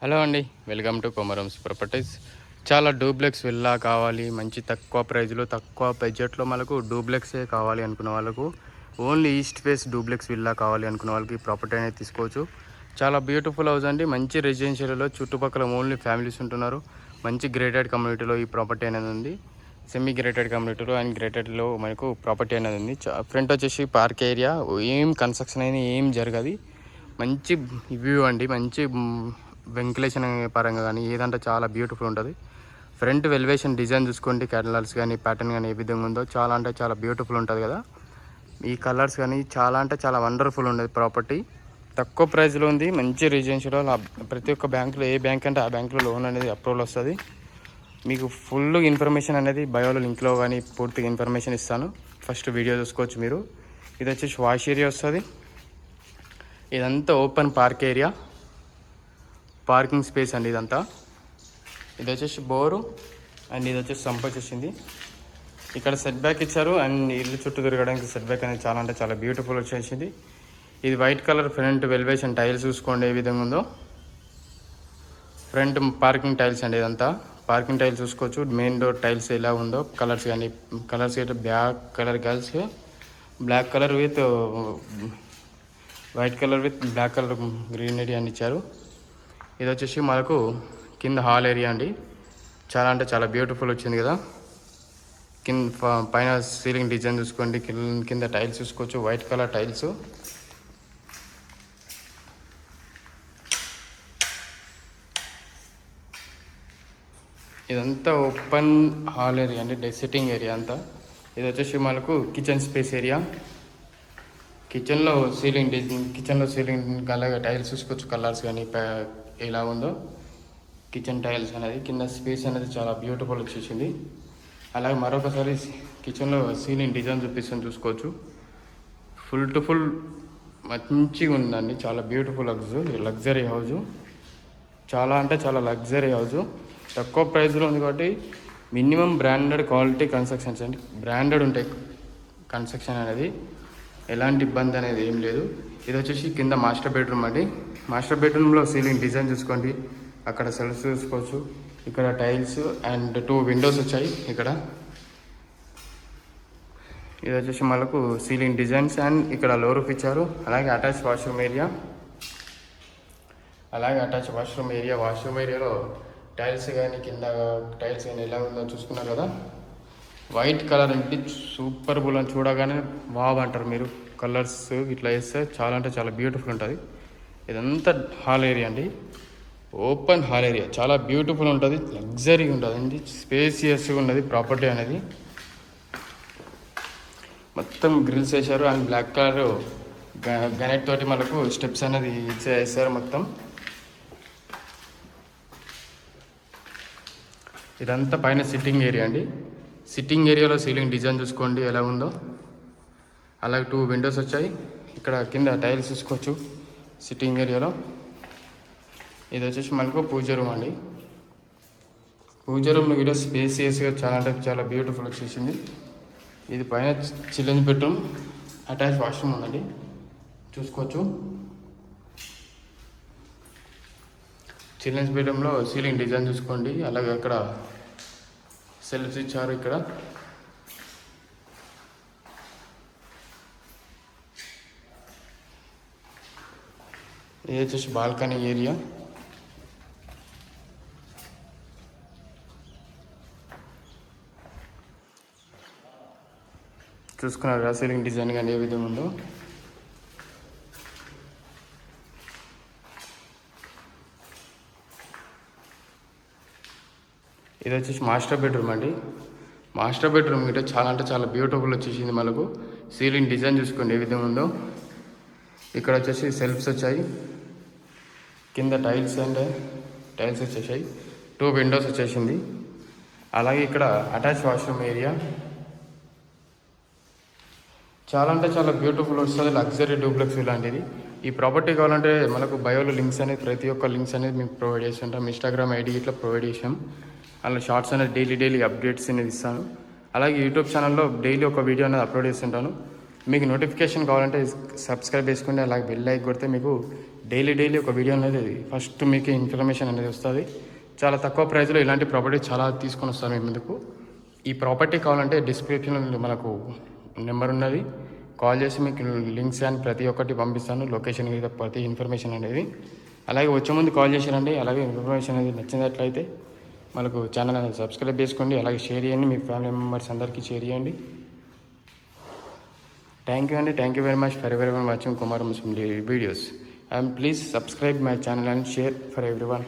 Hello అండి, welcome to కొమరంస్ properties. చాలా duplex villa కావాలి, మంచి తక్కువ ప్రైజ్లో తక్కువ బడ్జెట్లో మనకు డూప్లెక్సే కావాలి అనుకున్న వాళ్ళకు, only east face duplex villa కావాలి అనుకున్న వాళ్ళకి ప్రాపర్టీ అనేది తీసుకోవచ్చు. చాలా బ్యూటిఫుల్ హౌస్ అండి, మంచి రెసిడెన్షియల్లో చుట్టుపక్కల ఓన్లీ ఫ్యామిలీస్ ఉంటున్నారు. మంచి గ్రేటెడ్ కమ్యూనిటీలో ఈ ప్రాపర్టీ అనేది ఉంది. సెమీ గ్రేటెడ్ కమ్యూనిటీలో అండ్ గ్రేటెడ్లో మనకు ప్రాపర్టీ అనేది ఉంది. ఫ్రంట్ వచ్చేసి పార్క్ ఏరియా, ఏం కన్స్ట్రక్షన్ అయినా ఏం జరగదు. మంచి వ్యూ అండి, మంచి వెంటిలేషన్ పరంగా కానీ ఏదంటే చాలా బ్యూటిఫుల్ ఉంటుంది. ఫ్రంట్ ఎలివేషన్ డిజైన్ చూసుకోండి, క్యాటలాగ్స్ కానీ ప్యాటర్న్ కానీ ఏ విధంగా ఉందో చాలా అంటే చాలా బ్యూటిఫుల్ ఉంటుంది కదా. ఈ కలర్స్ కానీ చాలా అంటే చాలా వండర్ఫుల్ ఉండేది. ప్రాపర్టీ తక్కువ ప్రైస్లో ఉంది, మంచి రెసిడెన్షియల్. ప్రతి ఒక్క బ్యాంకులో ఏ బ్యాంక్ అంటే ఆ బ్యాంకులో లోన్ అనేది అప్రూవల్ వస్తుంది. మీకు ఫుల్ ఇన్ఫర్మేషన్ అనేది బయోలో లింక్లో కానీ పూర్తిగా ఇన్ఫర్మేషన్ ఇస్తాను. ఫస్ట్ వీడియో చూసుకోవచ్చు మీరు. ఇది వచ్చేసి వాష్ ఏరియా వస్తుంది. ఇదంతా open park area, parking space అండి ఇదంతా. ఇది వచ్చేసి బోరు అండ్ ఇది వచ్చేసి సంప్ వచ్చేసింది. ఇక్కడ సెట్ బ్యాక్ ఇచ్చారు అండ్ ఇల్లు చుట్టూ తిరగడానికి సెట్ బ్యాక్ అనేది చాలా అంటే చాలా బ్యూటిఫుల్ వచ్చేసింది. ఇది white colour front elevation tiles చూసుకోండి ఏ విధంగా ఉందో. ఫ్రంట్ పార్కింగ్ టైల్స్ అండి ఇదంతా. పార్కింగ్ టైల్స్ చూసుకోవచ్చు. మెయిన్ డోర్ టైల్స్ ఎలా ఉందో కలర్స్ కానీ కలర్స్ అయితే black colour grills, black colour with white colour with black colour greenery అని ఇచ్చారు. ఇది వచ్చేసి మనకు కింద హాల్ ఏరియా అండి. చాలా అంటే చాలా బ్యూటిఫుల్ వచ్చింది కదా. పైన సీలింగ్ డిజైన్ చూసుకోండి, కింద టైల్స్ చూసుకోవచ్చు, వైట్ కలర్ టైల్స్. ఇదంతా ఓపెన్ హాల్ ఏరియా అండి, సిట్టింగ్ ఏరియా అంతా. ఇది వచ్చేసి మనకు కిచెన్ స్పేస్ ఏరియా. కిచెన్లో సీలింగ్ అలాగే టైల్స్ చూసుకోవచ్చు, కలర్స్ కానీ ఎలా ఉందో కిచెన్ టైల్స్ అనేది. కింద స్పేస్ అనేది చాలా బ్యూటిఫుల్ వచ్చేసింది. అలాగే మరొకసారి కిచెన్లో సీలింగ్ డిజైన్ చూసుకోవచ్చు. ఫుల్ టు ఫుల్ మంచిగా ఉందండి, చాలా బ్యూటిఫుల్ లగ్జరీ హౌస్. చాలా అంటే చాలా లగ్జరీ హౌస్. తక్కువ ప్రైస్లో ఉంది కాబట్టి మినిమం బ్రాండెడ్ క్వాలిటీ కన్స్ట్రక్షన్స్ అండి. బ్రాండెడ్ ఉంటాయి కన్స్ట్రక్షన్ అనేది, ఎలాంటి ఇబ్బంది అనేది ఏం లేదు. ఇది వచ్చేసి కింద మాస్టర్ బెడ్రూమ్ అండి. మాస్టర్ బెడ్రూమ్లో సీలింగ్ డిజైన్ చూసుకోండి, అక్కడ సెల్ఫ్స్ చూసుకోవచ్చు. ఇక్కడ టైల్స్ అండ్ 2 విండోస్ వచ్చాయి ఇక్కడ. ఇది వచ్చేసి మనకు సీలింగ్ డిజైన్స్ అండ్ ఇక్కడ లో రూఫ్ ఇచ్చారు. అలాగే అటాచ్ వాష్రూమ్ ఏరియా. వాష్రూమ్ ఏరియాలో టైల్స్ కానీ కింద టైల్స్ కానీ ఎలా ఉందో చూసుకున్నారు కదా. వైట్ కలర్ అంటే సూపర్ బుల్ అని చూడగానే వావ్ అంటారు మీరు. కలర్స్ ఇట్లా వేస్తే చాలా అంటే చాలా బ్యూటిఫుల్ ఉంటుంది. ఇదంతా హాల్ ఏరియా అండి, ఓపెన్ హాల్ ఏరియా. చాలా బ్యూటిఫుల్ ఉంటుంది, లగ్జరీగా ఉంటుంది అండి, స్పేసియస్గా ఉన్నది ప్రాపర్టీ అనేది. మొత్తం గ్రిల్స్ వేశారు అండ్ బ్లాక్ కలర్ గ్రానైట్ తోటి మనకు స్టెప్స్ అనేది వేసారు మొత్తం. ఇదంతా పైన సిట్టింగ్ ఏరియా అండి. సిట్టింగ్ ఏరియాలో సీలింగ్ డిజైన్ చూసుకోండి ఎలా ఉందో. అలాగే 2 విండోస్ వచ్చాయి. ఇక్కడ కింద టైల్స్ చూసుకోవచ్చు సిట్టింగ్ ఏరియాలో. ఇది వచ్చేసి మనకు పూజ రూమ్ అండి. పూజ రూమ్ వీడియో స్పేసియస్గా చాలా అంటే చాలా బ్యూటిఫుల్ వచ్చేసింది. ఇది పైన చిల్డ్రన్స్ బెడ్రూమ్, అటాచ్ వాష్రూమ్ ఉందండి చూసుకోవచ్చు. చిల్డ్రన్స్ బెడ్రూమ్లో సీలింగ్ డిజైన్ చూసుకోండి. అలాగే అక్కడ సెల్ఫ్స్ ఇచ్చారు. ఇక్కడ ఇది వచ్చేసి బాల్కనీ ఏరియా. చూసుకున్నారు కదా సీలింగ్ డిజైన్ కానీ ఏ విధంగా ఉందో. ఇది వచ్చేసి మాస్టర్ బెడ్రూమ్ అండి. మాస్టర్ బెడ్రూమ్ గిట్ట చాలా అంటే చాలా బ్యూటిఫుల్ వచ్చేసింది మనకు. సీలింగ్ డిజైన్ చూసుకోండి ఏ విధంగా ఉందో. ఇక్కడ వచ్చేసి సెల్ఫ్స్ వచ్చాయి, కింద టైల్స్ వచ్చేసాయి, 2 విండోస్ వచ్చేసింది. అలాగే ఇక్కడ అటాచ్ వాష్రూమ్ ఏరియా. చాలా అంటే చాలా బ్యూటిఫుల్ వస్తుంది, లగ్జరీ డూప్లెక్స్ ఇలాంటిది. ఈ ప్రాపర్టీ కావాలంటే మనకు బయోలో లింక్స్ అనేది ప్రతి ఒక్క లింక్స్ అనేది మేము ప్రొవైడ్ చేస్తుంటాం. ఇన్స్టాగ్రామ్ ఐడి ఇట్లా ప్రొవైడ్ చేసాం. అలా షార్ట్స్ అనేది డైలీ అప్డేట్స్ అనేది ఇస్తాను. అలాగే యూట్యూబ్ ఛానల్లో డైలీ ఒక వీడియో అనేది అప్లోడ్ చేస్తుంటాను. మీకు నోటిఫికేషన్ కావాలంటే సబ్స్క్రైబ్ చేసుకోండి. అలాగే బెల్ లైక్ కొడితే మీకు డైలీ ఒక వీడియో అనేది ఫస్ట్ మీకు ఇన్ఫర్మేషన్ అనేది వస్తుంది. చాలా తక్కువ ప్రైస్లో ఇలాంటి ప్రాపర్టీ చాలా తీసుకొని వస్తాను మీ ముందుకు. ఈ ప్రాపర్టీ కావాలంటే డిస్క్రిప్షన్లో మనకు నెంబర్ ఉన్నది, కాల్ చేసి మీకు లింక్స్ అని ప్రతి ఒక్కటి పంపిస్తాను, లొకేషన్ మీద ప్రతి ఇన్ఫర్మేషన్ అనేది. అలాగే వచ్చే ముందు కాల్ చేశారండి. అలాగే ఇన్ఫర్మేషన్ అనేది నచ్చినట్లయితే మనకు ఛానల్ అనేది సబ్స్క్రైబ్ చేసుకోండి. అలాగే షేర్ చేయండి, మీ ఫ్యామిలీ మెంబర్స్ అందరికీ షేర్ చేయండి. థ్యాంక్ యూ అండి. Thank you very much for every one watching Kumar Muslim videos. And please subscribe my channel and share for everyone.